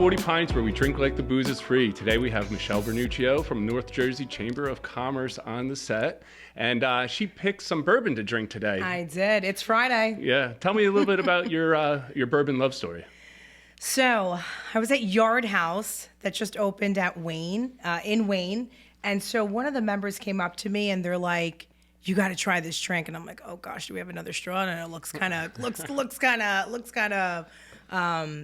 40 Pints, where we drink like the booze is free. Today we have Michelle Vernuccio from North Jersey Chamber of Commerce on the set. And she picked some bourbon to drink today. I did. It's Friday. Yeah. Tell me a little bit about your bourbon love story. So I was at Yard House that just opened at Wayne, in Wayne. And so one of the members came up to me and they're like, "You got to try this drink." And I'm like, "Oh gosh, do we have another straw?" And it looks kind of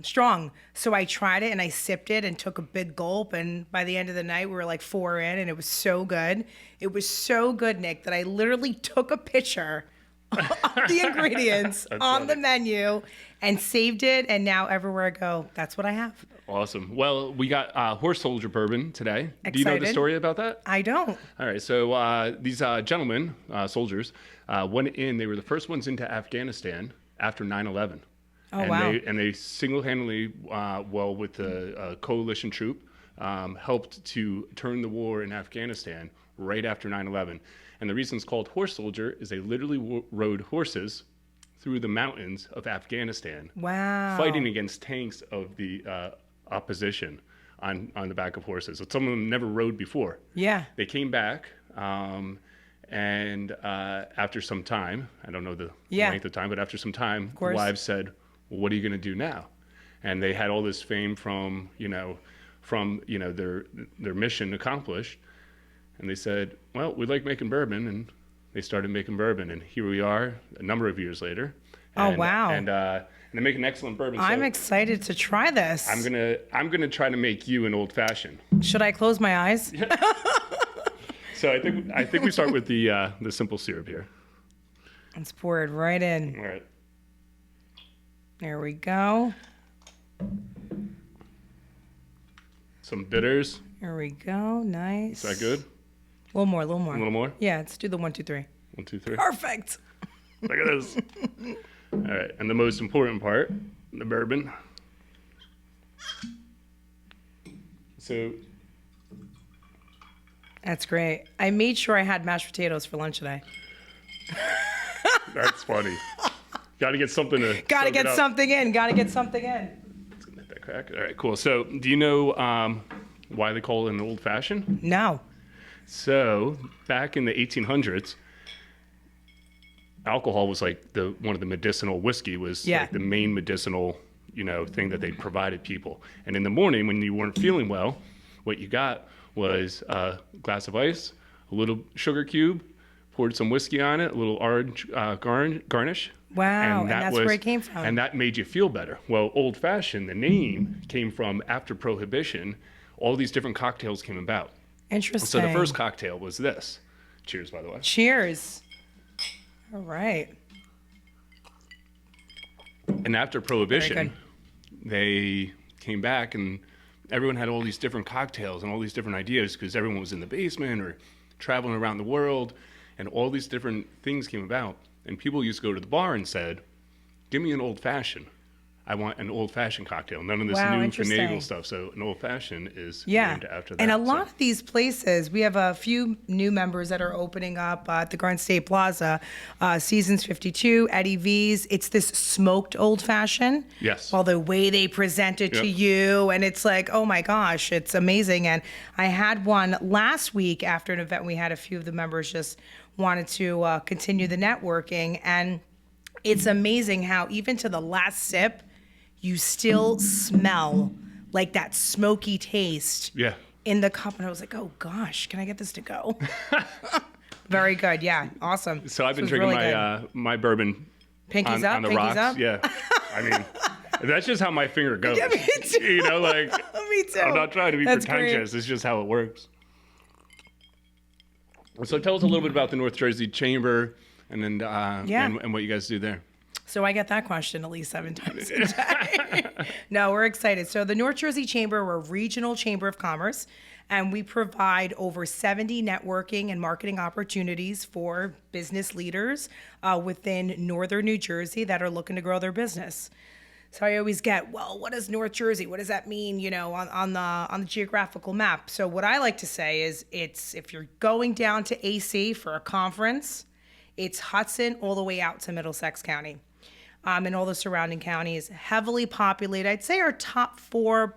strong. So I tried it and I sipped it and took a big gulp. And by the end of the night, we were like 4 in, and it was so good. It was so good, Nick, that I literally took a picture of the ingredients on the menu and saved it. And now everywhere I go, that's what I have. Awesome. Well, we got Horse Soldier bourbon today. Excited. Do you know the story about that? I don't. All right. So these gentlemen, soldiers, went in. They were the first ones into Afghanistan after 9/11. Oh, and wow. They single-handedly, with the coalition troop, helped to turn the war in Afghanistan right after 9/11. And the reason it's called Horse Soldier is they literally rode horses through the mountains of Afghanistan. Wow. Fighting against tanks of the opposition on the back of horses. So some of them never rode before. Yeah. They came back, and after some time, I don't know the length of time, but after some time, the wives said, "Well, what are you going to do now?" And they had all this fame from their mission accomplished. And they said, "Well, we like making bourbon," and they started making bourbon. And here we are, a number of years later. Oh, wow! And they make an excellent bourbon. I'm excited to try this. I'm gonna try to make you an old fashioned. Should I close my eyes? So I think we start with the simple syrup here. Let's pour it right in. All right. There we go. Some bitters. Here we go. Nice. Is that good? A little more. A little more. Yeah, let's do the 1, 2, 3. 1, 2, 3. Perfect. Look at this. All right, and the most important part, the bourbon. So. That's great. I made sure I had mashed potatoes for lunch today. That's funny. Got to get something to. Got to get something in. Let's get that crack. All right, cool. So, do you know why they call it an old fashioned? No. So, back in the 1800s, alcohol was like one of the medicinal whiskey was like the main medicinal, thing that they provided people. And in the morning when you weren't feeling well, what you got was a glass of ice, a little sugar cube, poured some whiskey on it, a little orange garnish. Wow, and that's where it came from. And that made you feel better. Well, old fashioned, the name came from after Prohibition, all these different cocktails came about. Interesting. So the first cocktail was this. Cheers, by the way. Cheers. All right. And after Prohibition, they came back and everyone had all these different cocktails and all these different ideas because everyone was in the basement or traveling around the world, and all these different things came about. And people used to go to the bar and said, "Give me an old fashioned. I want an old fashioned cocktail. None of this new finagle stuff." So an old fashioned is named after that. And a lot of these places, we have a few new members that are opening up at the Garden State Plaza. Seasons 52, Eddie V's. It's this smoked old fashioned. Yes. Well, the way they present it to you, and it's like, oh my gosh, it's amazing. And I had one last week after an event. We had a few of the members just wanted to continue the networking, and it's amazing how even to the last sip, you still smell like that smoky taste in the cup. And I was like, oh gosh, can I get this to go? Very good. Yeah. Awesome. So I've been drinking my bourbon Pinkies up, on the pinkies rocks. up. Yeah. I mean, that's just how my finger goes. Yeah, me too. Me too. I'm not trying to be pretentious. It's just how it works. So tell us a little bit about the North Jersey Chamber and then and what you guys do there. So I get that question at least 7 times a day. No, we're excited. So the North Jersey Chamber, we're a regional chamber of commerce, and we provide over 70 networking and marketing opportunities for business leaders within northern New Jersey that are looking to grow their business. So I always get, well, what is North Jersey? What does that mean, on the geographical map? So what I like to say is it's if you're going down to AC for a conference, it's Hudson all the way out to Middlesex County. and all the surrounding counties. Heavily populated. I'd say our top 4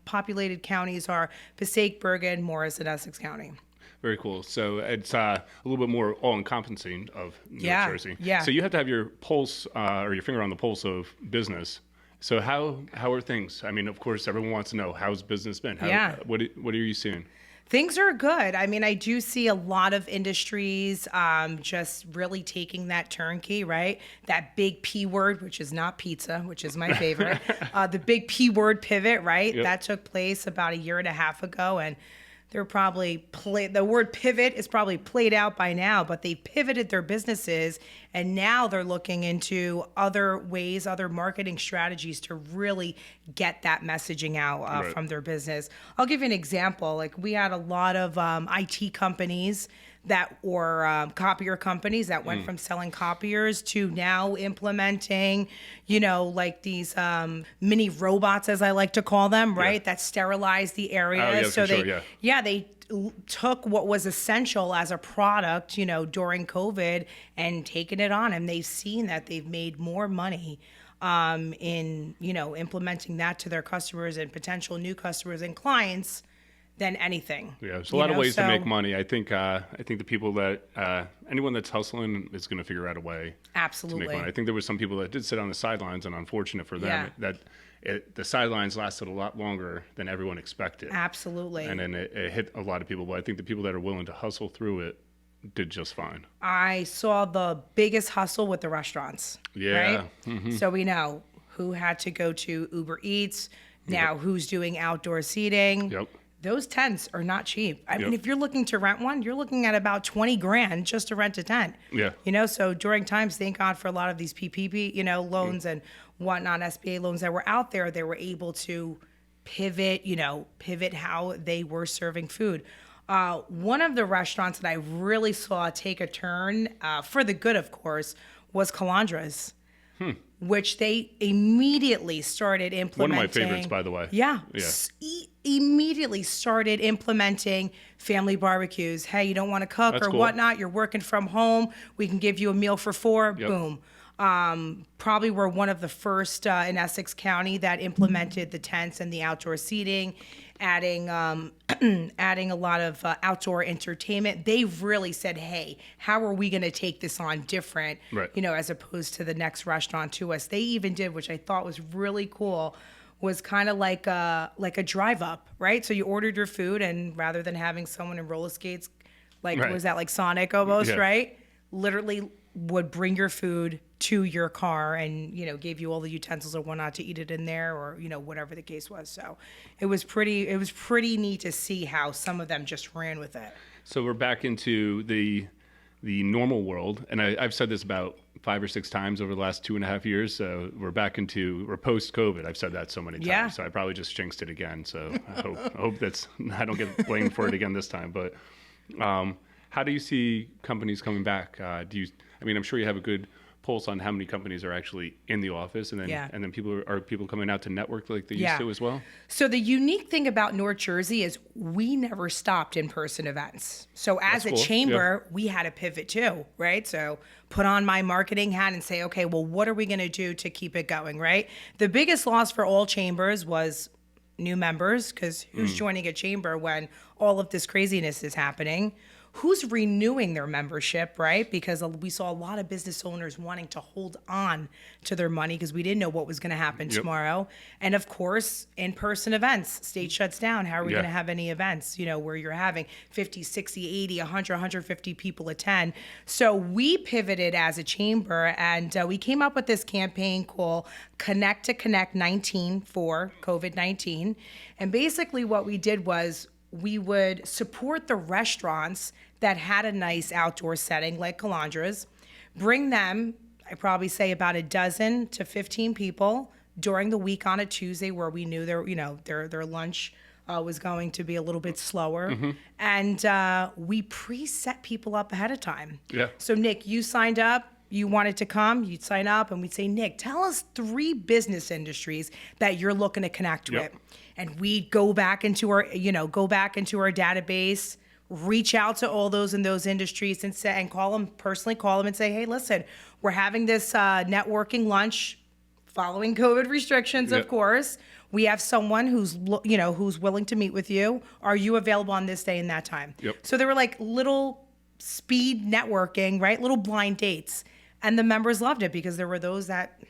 populated counties are Passaic, Bergen, Morris, and Essex County. Very cool. So it's a little bit more all-encompassing of New Jersey. Yeah. So you have to have your pulse or your finger on the pulse of business. So how are things? I mean, of course, everyone wants to know, how's business been? What are you seeing? Things are good. I mean, I do see a lot of industries just really taking that turnkey, right? That big P word, which is not pizza, which is my favorite. The big P word pivot, right? Yep. That took place about a year and a half ago, and they're probably the word pivot is probably played out by now, but they pivoted their businesses, and now they're looking into other ways, other marketing strategies to really get that messaging out from their business. I'll give you an example. Like, we had a lot of IT companies or copier companies that went from selling copiers to now implementing, like these mini robots, as I like to call them, right? That sterilize the area. Oh, yeah, so for they, sure, yeah. They took what was essential as a product, during COVID and taken it on, and they've seen that they've made more money in, implementing that to their customers and potential new customers and clients than anything. Yeah, there's a lot of ways to make money. I think the people that anyone that's hustling is going to figure out a way absolutely to make money. I think there were some people that did sit on the sidelines, and unfortunate for them that the sidelines lasted a lot longer than everyone expected. Absolutely. And then it hit a lot of people. But I think the people that are willing to hustle through it did just fine. I saw the biggest hustle with the restaurants. Yeah. Right? Mm-hmm. So we know who had to go to Uber Eats, now who's doing outdoor seating. Yep. Those tents are not cheap. I mean, if you're looking to rent one, you're looking at about $20,000 just to rent a tent. Yeah. So during times, thank God for a lot of these PPP, loans and whatnot, SBA loans that were out there, they were able to pivot how they were serving food. One of the restaurants that I really saw take a turn, for the good, of course, was Calandra's. Which they immediately started implementing. One of my favorites, by the way. Yeah. Immediately started implementing family barbecues. Hey, you don't want to cook That's or cool. whatnot. You're working from home. We can give you a meal for 4. Yep. Boom. Probably were one of the first in Essex County that implemented the tents and the outdoor seating, adding a lot of outdoor entertainment. They really said, hey, how are we going to take this on different, right. As opposed to the next restaurant to us. They even did, which I thought was really cool, was kind of like a drive up, right? So you ordered your food, and rather than having someone in roller skates, right. was that like Sonic almost, Yeah. right? Literally would bring your food to your car and, gave you all the utensils or whatnot to eat it in there, or, whatever the case was. So it was pretty neat to see how some of them just ran with it. So we're back into the normal world. And I've said this about 5 or 6 times over the last 2.5 years. So we're post-COVID. I've said that so many times. Yeah. So I probably just jinxed it again. So I hope I don't get blamed for it again this time. But how do you see companies coming back? I'm sure you have a good pulse on how many companies are actually in the office, and then people coming out to network like they used to as well. So the unique thing about North Jersey is we never stopped in-person events. So as That's a cool. chamber, we had to pivot too, right? So put on my marketing hat and say, okay, well, what are we going to do to keep it going, right? The biggest loss for all chambers was new members, because who's joining a chamber when all of this craziness is happening? Who's renewing their membership, right? Because we saw a lot of business owners wanting to hold on to their money because we didn't know what was going to happen tomorrow. And of course, in-person events, state shuts down. How are we going to have any events, where you're having 50, 60, 80, 100, 150 people attend? So we pivoted as a chamber, and we came up with this campaign called Connect to Connect 19 for COVID-19. And basically what we did was we would support the restaurants that had a nice outdoor setting like Calandra's, bring them, I probably say about 12 to 15 people during the week on a Tuesday where we knew their lunch was going to be a little bit slower. Mm-hmm. And we preset people up ahead of time. Yeah. So Nick, you signed up. You wanted to come, you'd sign up, and we'd say, Nick, tell us 3 business industries that you're looking to connect with. And we'd go back into our database. reach out to all those in those industries and say, and personally call them and say, hey, listen, we're having this networking lunch following COVID restrictions, of course. We have someone who's willing to meet with you. Are you available on this day and that time? Yep. So there were like little speed networking, right? Little blind dates. And the members loved it because there were those that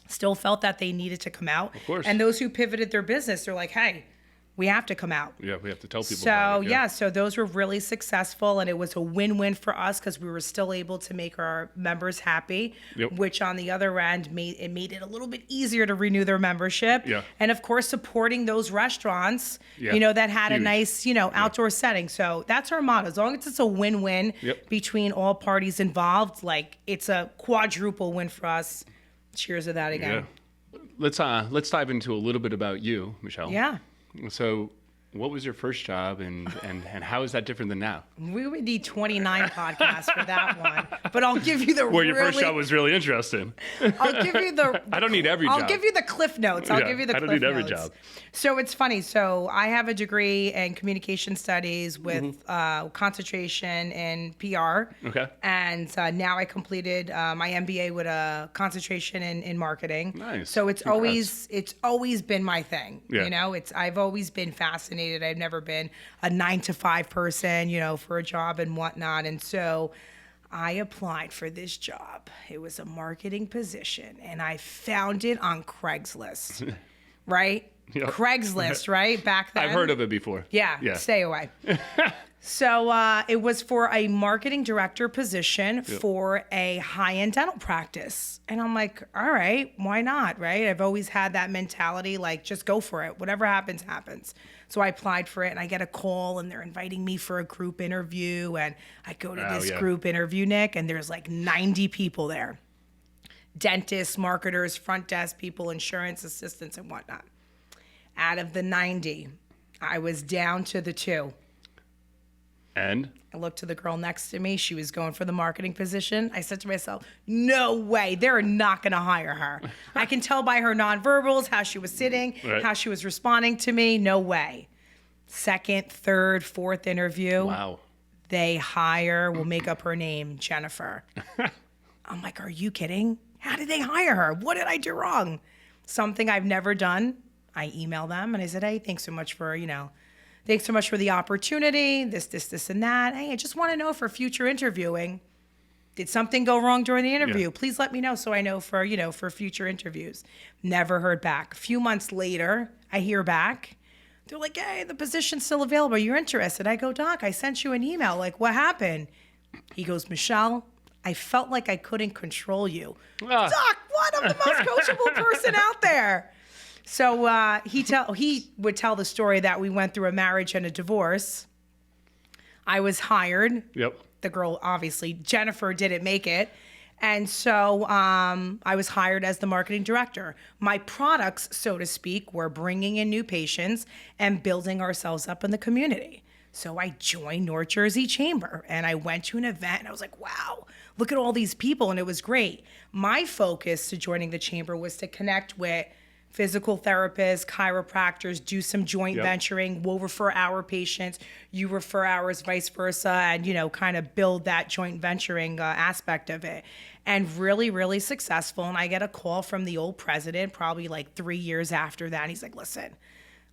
still felt that they needed to come out. Of course. And those who pivoted their business, they're like, hey, we have to come out. Yeah, we have to tell people So, about it. so those were really successful, and it was a win-win for us because we were still able to make our members happy, which on the other end made it a little bit easier to renew their membership. Yeah. And of course, supporting those restaurants, Yeah. that had Huge. a nice, outdoor setting. So that's our motto. As long as it's a win-win between all parties involved, like it's a quadruple win for us. Cheers to that again. Yeah. Let's dive into a little bit about you, Michelle. Yeah. So, what was your first job, and how is that different than now? We would need 29 podcasts for that one, but I'll give you the. Well, your first job was really interesting. I'll give you the. I don't need every job. I'll give you the cliff notes. I don't need every job. So it's funny. So I have a degree in communication studies with concentration in PR. Okay. And now I completed my MBA with a concentration in marketing. Nice. So it's Congrats. always been my thing. Yeah. I've always been fascinated. I've never been a 9-to-5 person, for a job and whatnot. And so I applied for this job. It was a marketing position, and I found it on Craigslist, right? Yep. Craigslist, right? Back then. I've heard of it before. Yeah. Stay away. So it was for a marketing director position for a high-end dental practice. And I'm like, all right, why not, right? I've always had that mentality, like, just go for it. Whatever happens, happens. So I applied for it, and I get a call, and they're inviting me for a group interview. And I go to this group interview, Nick, and there's like 90 people there. Dentists, marketers, front desk people, insurance assistants, and whatnot. Out of the 90, I was down to the 2. And? I looked to the girl next to me. She was going for the marketing position. I said to myself, no way. They're not going to hire her. I can tell by her nonverbals, how she was sitting, how she was responding to me. No way. Second, third, fourth interview. Wow. They we'll make up her name, Jennifer. I'm like, are you kidding? How did they hire her? What did I do wrong? Something I've never done. I emailed them and I said, hey, thanks so much for the opportunity, this, and that. Hey, I just want to know for future interviewing, did something go wrong during the interview? Yeah. Please let me know so I know for future interviews. Never heard back. A few months later, I hear back. They're like, hey, the position's still available. You're interested? I go, Doc, I sent you an email. Like, what happened? He goes, Michelle, I felt like I couldn't control you. Doc, what? I'm the most coachable person out there. So he would tell the story that we went through a marriage and a divorce. I was hired. Yep. The girl, obviously, Jennifer, didn't make it. And so I was hired as the marketing director. My products, so to speak, were bringing in new patients and building ourselves up in the community. So I joined North Jersey Chamber, and I went to an event, and I was like, wow, look at all these people, and it was great. My focus to joining the chamber was to connect with physical therapists, chiropractors, do some joint venturing. We'll refer our patients, you refer ours, vice versa, and, kind of build that joint venturing aspect of it. And really, really successful. And I get a call from the old president probably like 3 years after that. He's like, listen,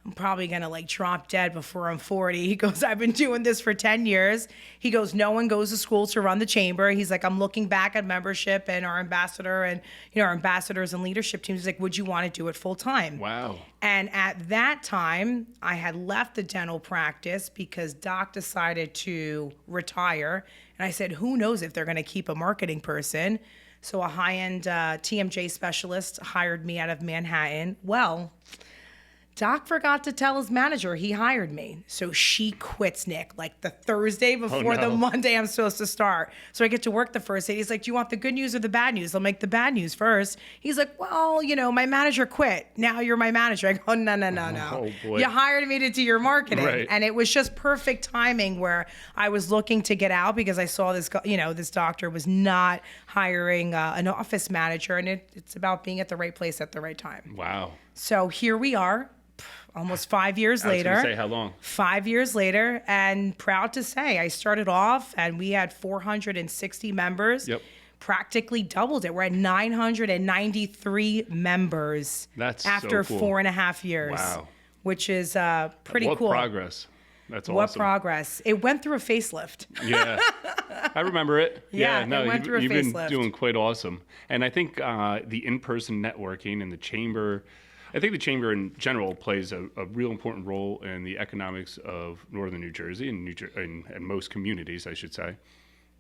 I'm probably going to drop dead before I'm 40. He goes, I've been doing this for 10 years. He goes, no one goes to school to run the chamber. He's like, I'm looking back at membership and our ambassador and, our ambassadors and leadership teams. He's like, would you want to do it full time? Wow. And at that time, I had left the dental practice because Doc decided to retire. And I said, who knows if they're going to keep a marketing person? So a high-end TMJ specialist hired me out of Manhattan. Well, Doc forgot to tell his manager he hired me. So she quits, Nick, like the Thursday before the Monday I'm supposed to start. So I get to work the first day. He's like, do you want the good news or the bad news? I'll make the bad news first. He's like, well, my manager quit. Now you're my manager. I go, no. Oh, boy. You hired me to do your marketing. Right. And it was just perfect timing where I was looking to get out because I saw this, this doctor was not hiring an office manager. And it's about being at the right place at the right time. Wow. So here we are. almost 5 years I was later. going to say how long? 5 years later, and proud to say I started off and we had 460 members. Yep. Practically doubled it. We're at 993 members. That's after so cool. 4.5 years. Wow. Which is pretty what cool. What progress. That's awesome. What progress. It went through a facelift. Yeah. I remember it. Yeah, no, it went through a you've facelift. been doing quite awesome. And I think the in-person networking and the chamber, I think the chamber in general plays a real important role in the economics of northern New Jersey and most communities, I should say.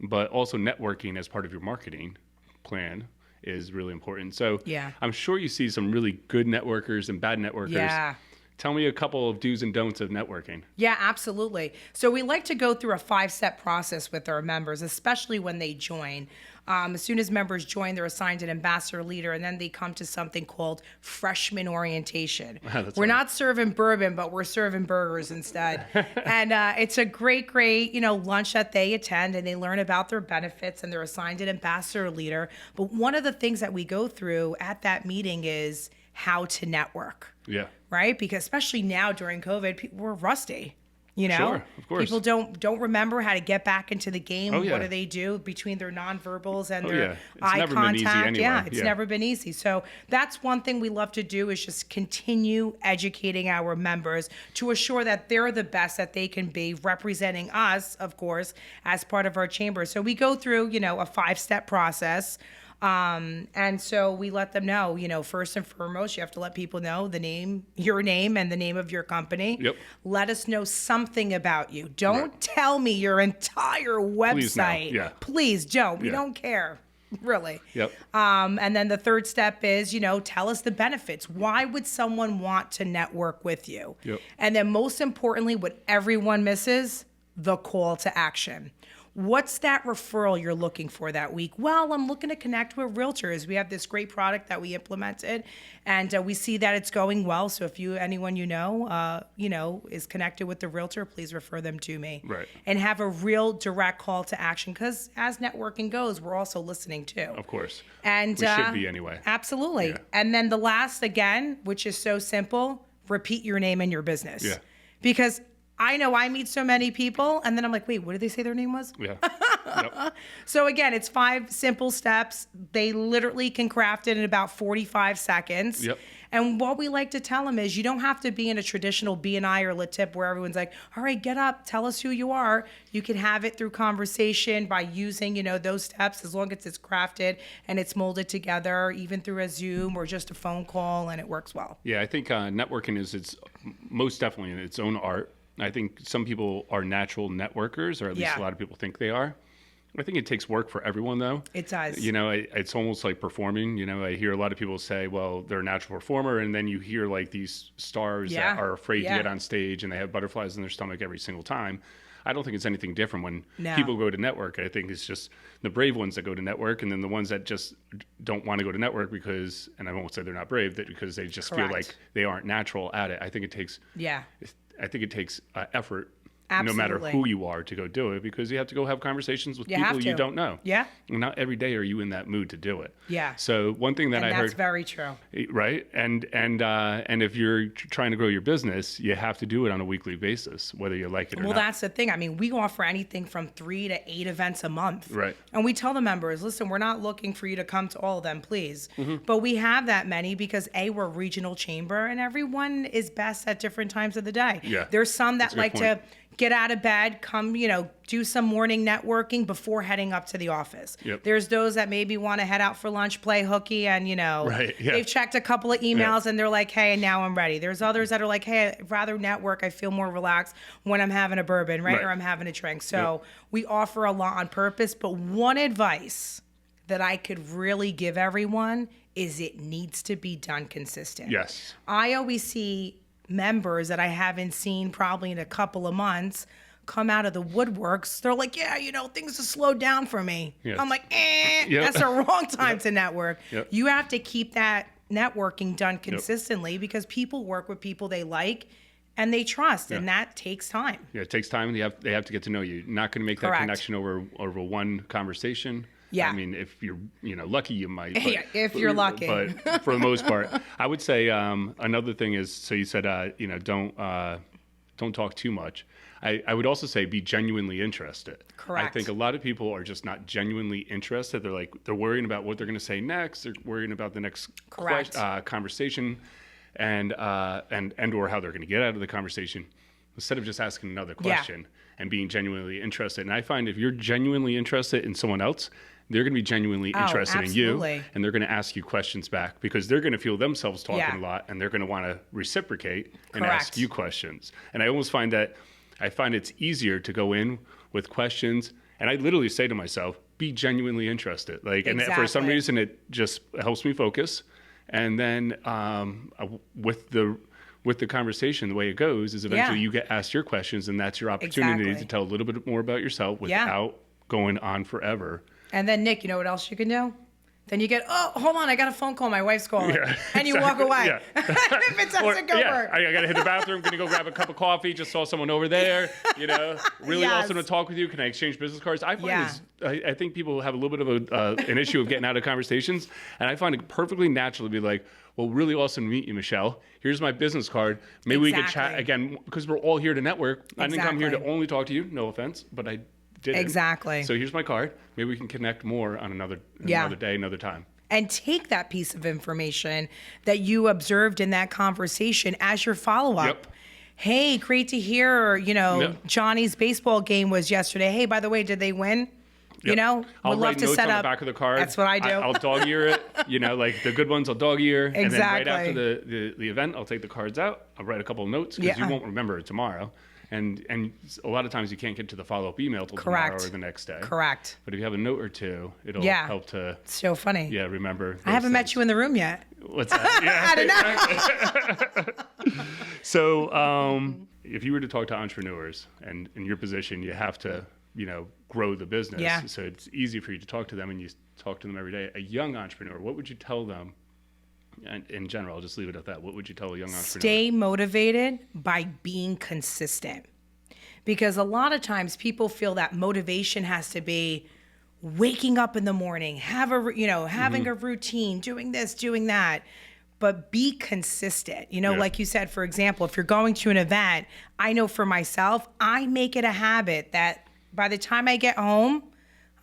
But also networking as part of your marketing plan is really important. So yeah. I'm sure you see some really good networkers and bad networkers. Yeah. Tell me a couple of do's and don'ts of networking. Yeah, absolutely. So we like to go through a 5-step process with our members, especially when they join. As soon as members join, they're assigned an ambassador leader, and then they come to something called freshman orientation. We're not serving bourbon, but we're serving burgers instead. And it's a great, lunch that they attend, and they learn about their benefits, and they're assigned an ambassador leader. But one of the things that we go through at that meeting is how to network. Yeah. Right? Because especially now during COVID, people were rusty. You know, sure, of course. People don't remember how to get back into the game. Oh, yeah. What do they do between their nonverbals and their yeah. eye never contact? been easy anyway. Yeah, it's never been easy. So that's one thing we love to do is just continue educating our members to assure that they're the best that they can be, representing us, of course, as part of our chamber. So we go through, a 5-step process. And so we let them know, first and foremost, you have to let people know your name and the name of your company. Yep. Let us know something about you. Don't tell me your entire website. Please, no. Yeah. Please don't. We Yeah. don't care. Really. Yep. And then the third step is, tell us the benefits. Why would someone want to network with you? Yep. And then most importantly, what everyone misses, the call to action. What's that referral you're looking for that week? Well, I'm looking to connect with realtors. We have this great product that we implemented, and we see that it's going well. So if anyone is connected with the realtor, please refer them to me. Right. And have a real direct call to action, because as networking goes, we're also listening too. Of course. And we should be anyway. Absolutely. Yeah. And then the last, again, which is so simple, repeat your name and your business. Yeah. Because I know I meet so many people, and then I'm like, wait, what did they say their name was? Yeah. Yep. So again, it's 5 simple steps. They literally can craft it in about 45 seconds. Yep. And what we like to tell them is you don't have to be in a traditional BNI or LATIP where everyone's like, all right, get up, tell us who you are. You can have it through conversation by using, those steps, as long as it's crafted and it's molded together, even through a Zoom or just a phone call, and it works well. Yeah, I think networking it's most definitely in its own art. I think some people are natural networkers, or at least a lot of people think they are. I think it takes work for everyone, though. It does. It's almost like performing. I hear a lot of people say, well, they're a natural performer, and then you hear like these stars that are afraid to get on stage, and they have butterflies in their stomach every single time. I don't think it's anything different when people go to network. I think it's just the brave ones that go to network, and then the ones that just don't want to go to network because, and I won't say they're not brave, that because they just feel like they aren't natural at it. I think it takes effort. Absolutely. No matter who you are, to go do it, because you have to go have conversations with people you don't know. Yeah. And not every day are you in that mood to do it. Yeah. So one thing that I heard. That's very true. Right. And if you're trying to grow your business, you have to do it on a weekly basis, whether you like it or not. Well, that's the thing. I mean, we offer anything from 3 to 8 events a month. Right. And we tell the members, listen, we're not looking for you to come to all of them, please. Mm-hmm. But we have that many because we're a regional chamber, and everyone is best at different times of the day. Yeah. There's some that like to get out of bed, come, do some morning networking before heading up to the office. Yep. There's those that maybe want to head out for lunch, play hooky, and, they've checked a couple of emails and they're like, hey, now I'm ready. There's others that are like, hey, I'd rather network. I feel more relaxed when I'm having a bourbon, right? Or I'm having a drink. So we offer a lot on purpose. But one advice that I could really give everyone is it needs to be done consistent. Yes. I always see members that I haven't seen probably in a couple of months come out of the woodworks. They're like, yeah, things have slowed down for me. Yes. I'm like, that's the wrong time to network. Yep. You have to keep that networking done consistently because people work with people they like and they trust, and that takes time. Yeah, it takes time. They have to get to know you. You're not going to make that connection over one conversation. Yeah. I mean, if you're, lucky, you might. But, if you're lucky. But for the most part, I would say another thing is, so you said, don't talk too much. I would also say be genuinely interested. Correct. I think a lot of people are just not genuinely interested. They're worrying about what they're going to say next. They're worrying about the next conversation and or how they're going to get out of the conversation, instead of just asking another question and being genuinely interested. And I find if you're genuinely interested in someone else, they're going to be genuinely interested in you, and they're going to ask you questions back, because they're going to feel themselves talking a lot, and they're going to want to reciprocate and ask you questions. And I almost find it's easier to go in with questions, and I literally say to myself, be genuinely interested. And for some reason, it just helps me focus. And then with the conversation, the way it goes is eventually you get asked your questions, and that's your opportunity to tell a little bit more about yourself without going on forever. And then, Nick, you know what else you can do? Then you get, oh, hold on, I got a phone call. My wife's calling. Yeah, and you walk away. Yeah. If it doesn't go work. I got to hit the bathroom. Going to go grab a cup of coffee. Just saw someone over there. Really awesome to talk with you. Can I exchange business cards? I think people have a little bit of an issue of getting out of conversations. And I find it perfectly natural to be like, well, really awesome to meet you, Michelle. Here's my business card. Maybe we can chat again, because we're all here to network. I didn't come here to only talk to you. No offense, but I didn't. Exactly. So here's my card. Maybe we can connect more on another day, another time. And take that piece of information that you observed in that conversation as your follow-up. Yep. Hey, great to hear, Johnny's baseball game was yesterday. Hey, by the way, did they win? Yep. Would love to set on up the back of the card. That's what I do. I'll dog ear it. Like the good ones, I'll dog ear. Exactly. And then right after the event, I'll take the cards out. I'll write a couple of notes, because you won't remember it tomorrow. And a lot of times you can't get to the follow-up email till tomorrow or the next day. Correct. But if you have a note or two, it'll help to... It's so funny. Yeah, remember. I haven't met you in the room yet. What's that? Yeah. I don't know. So if you were to talk to entrepreneurs, and in your position, you have to, grow the business. Yeah. So it's easy for you to talk to them, and you talk to them every day. A young entrepreneur, what would you tell them? And in general, I'll just leave it at that. What would you tell a young entrepreneur? Stay motivated by being consistent. Because a lot of times people feel that motivation has to be waking up in the morning, having a routine, doing this, doing that. But be consistent. Like you said, for example, if you're going to an event, I know for myself, I make it a habit that by the time I get home,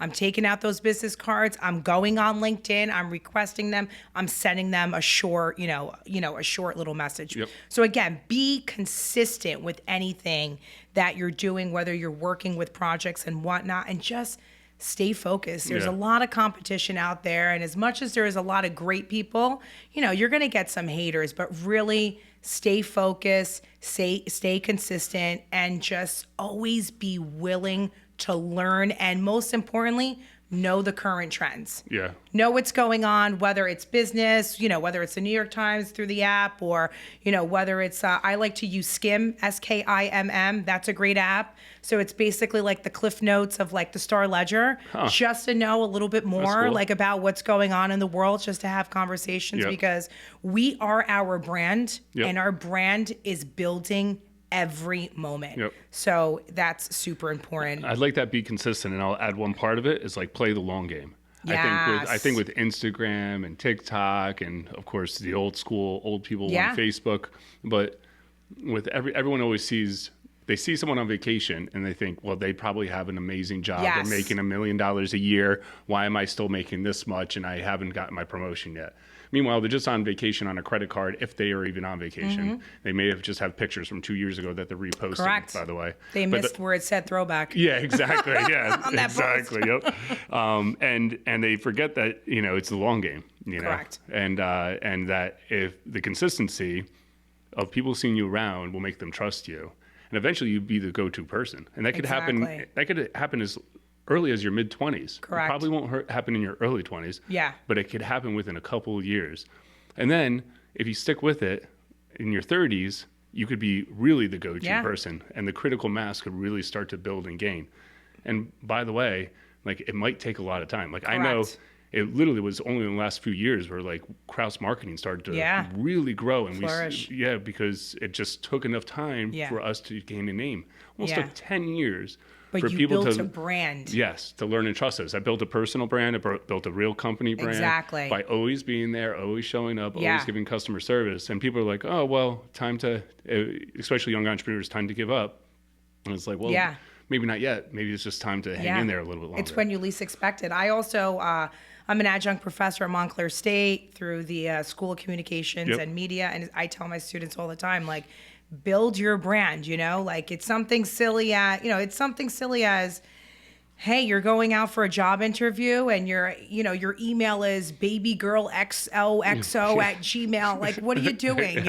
I'm taking out those business cards. I'm going on LinkedIn. I'm requesting them. I'm sending them a short, a short little message. Yep. So again, be consistent with anything that you're doing, whether you're working with projects and whatnot, and just stay focused. There's a lot of competition out there. And as much as there is a lot of great people, you're going to get some haters, but really stay focused, stay consistent, and just always be willing to learn, and most importantly, know the current trends. Yeah. Know what's going on, whether it's business, whether it's the New York Times through the app, or, whether it's, I like to use Skim, SKIMM. That's a great app. So it's basically like the Cliff Notes of like the Star Ledger, just to know a little bit more about what's going on in the world, just to have conversations, because we are our brand, and our brand is building every moment. Yep. So that's super important. I'd like that be consistent, and I'll add one part of it is like play the long game. Yes. I think with Instagram and TikTok, and of course the old people on Facebook, but with everyone always sees someone on vacation and they think, well, they probably have an amazing job. Yes. They're making $1 million a year. Why am I still making this much and I haven't gotten my promotion yet? Meanwhile, they're just on vacation on a credit card, if they are even on vacation. Mm-hmm. They may have just have pictures from 2 years ago that they're reposting, Correct. By the way. They missed where it said throwback. Yeah, exactly. Yeah, On that exactly. Yep. And they forget that, it's the long game, Correct. And that if the consistency of people seeing you around will make them trust you. And eventually you'd be the go-to person. And that could happen. That could happen as early as your mid-20s. Correct. It probably won't happen in your early 20s. Yeah. But it could happen within a couple of years. And then if you stick with it in your 30s, you could be really the go-to person. And the critical mass could really start to build and gain. And by the way, like it might take a lot of time. Like Correct. I know it literally was only in the last few years where like Kraus marketing started to really grow, and flourish. Because it just took enough time for us to gain a name. Almost took 10 years But for you people built to a brand. Yes, to learn and trust us. I built a personal brand. I built a real company brand. Exactly. By always being there, always showing up, Yeah. always giving customer service. And people are like, oh, well, time to, especially young entrepreneurs, time to give up. And it's like, well, Yeah. maybe not yet. Maybe it's just time to hang in there a little bit longer. It's when you least expect it. I also, I'm an adjunct professor at Montclair State through the School of Communications and Media. And I tell my students all the time, like, build your brand, you know, like it's something silly as, hey, you're going out for a job interview and your email is babygirlxoxo@gmail. Like, what are you doing?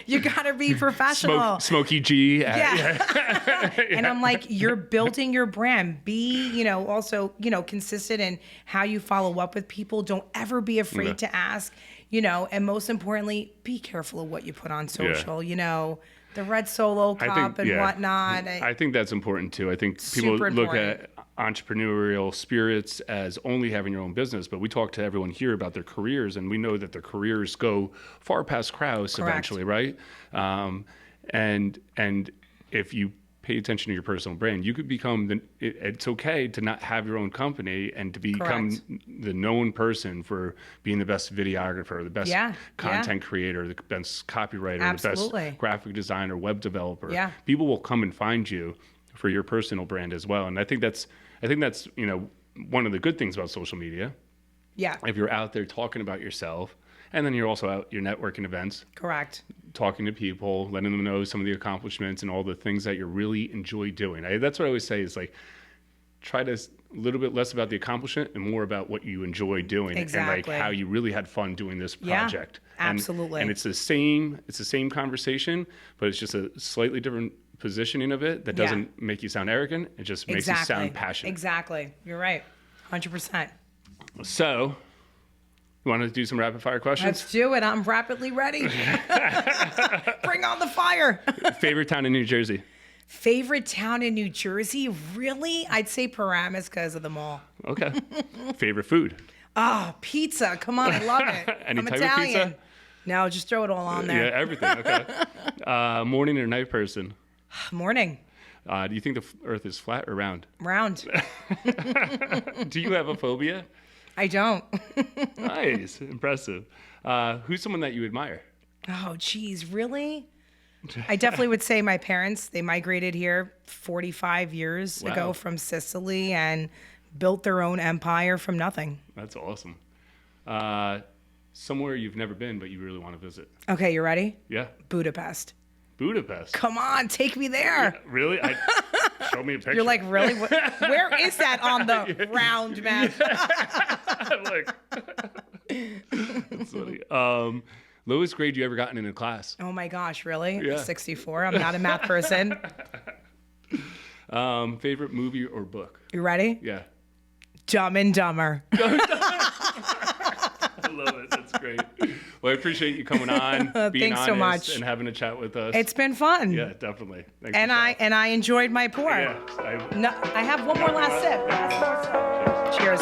You gotta be professional. Smokey G. And I'm like, you're building your brand. Be, also, consistent in how you follow up with people. Don't ever be afraid to ask, and most importantly, be careful of what you put on social, the red solo cup and whatnot. I think that's important too. I think people look at entrepreneurial spirits as only having your own business, but we talk to everyone here about their careers, and we know that their careers go far past Krause eventually, right? And if you pay attention to your personal brand, you could become it's okay to not have your own company and to become the known person for being the best videographer, the best content creator, the best copywriter, the best graphic designer, web developer. Yeah. People will come and find you for your personal brand as well. And I think that's one of the good things about social media. Yeah. If you're out there talking about yourself, and then you're also out your networking events. Correct. Talking to people, letting them know some of the accomplishments and all the things that you really enjoy doing. That's what I always say is like, try to a little bit less about the accomplishment and more about what you enjoy doing and like how you really had fun doing this project. Yeah, absolutely. And it's the same conversation, but it's just a slightly different positioning of it that doesn't make you sound arrogant. It just makes you sound passionate. Exactly. You're right. 100%. So, you want to do some rapid fire questions? Let's do it. I'm rapidly ready. Bring on the fire. Favorite town in New Jersey? Favorite town in New Jersey? Really? I'd say Paramus because of the mall. Okay. Favorite food? Oh, pizza. Come on. I love it. Any I'm type Italian. of pizza? No, just throw it all on there. Yeah, everything. Okay. Morning or night person? Morning. Do you think the earth is flat or round? Round. Do you have a phobia? I don't. Nice. Impressive. Who's someone that you admire? Oh, geez. Really? I definitely would say my parents. They migrated here 45 years ago from Sicily and built their own empire from nothing. That's awesome. Somewhere you've never been, but you really want to visit. Okay, you ready? Yeah. Budapest. Budapest. Come on, take me there. Yeah, really? Show me a picture. You're like, really? Where is that on the round map? Look. That's funny. Lowest grade you ever gotten in a class? Oh my gosh, really? Yeah. 64. I'm not a math person. Favorite movie or book? You ready? Yeah. Dumb and Dumber. I love it. That's great. Well, I appreciate you coming on, being Thanks honest, so much. and having a chat with us. It's been fun. Yeah, definitely. Thanks, And I enjoyed my pour. Yeah, No, I have one more last sip. Cheers.